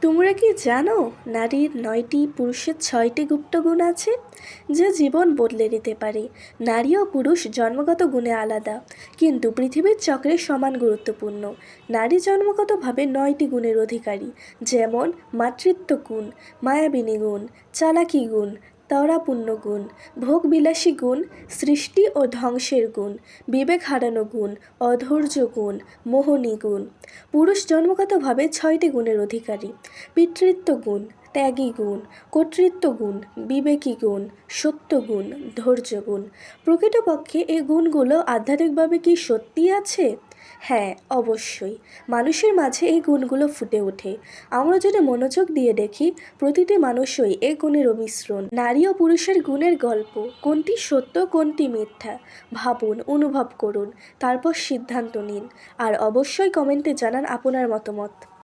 তোমরা কি জানো, নারীর 9টি পুরুষের 6টি গুপ্ত গুণ আছে, যা জীবন বদলে দিতে পারে। নারী ও পুরুষ জন্মগত গুণে আলাদা, কিন্তু পৃথিবীর চক্রে সমান গুরুত্বপূর্ণ। নারী জন্মগতভাবে 9টি গুণের অধিকারী, যেমন মাতৃত্ব গুণ, মায়াবিনী গুণ, চালাকি গুণ, তারাপূর্ণ গুণ, ভোগবিলাসী গুণ, সৃষ্টি ও ধ্বংসের গুণ, বিবেক হারানো গুণ, অধৈর্য গুণ, মোহিনী গুণ। পুরুষ জন্মগতভাবে 6টি গুণের অধিকারী: পিতৃত্ব গুণ, ত্যাগী গুণ, কর্তৃত্ব গুণ, বিবেকী গুণ, সত্য গুণ, ধৈর্য গুণ। প্রকৃতপক্ষে এই গুণগুলো আধ্যাত্মিকভাবে কি সত্যি আছে? হ্যাঁ, অবশ্যই। মানুষের মাঝে এই গুণগুলো ফুটে ওঠে। আমরা যদি মনোযোগ দিয়ে দেখি, প্রতিটি মানুষই এই গুণের মিশ্রণ। নারী ও পুরুষের গুণের গল্প, কোনটি সত্য কোনটি মিথ্যা ভাবুন, অনুভব করুন, তারপর সিদ্ধান্ত নিন। আর অবশ্যই কমেন্টে জানান আপনার মতামত।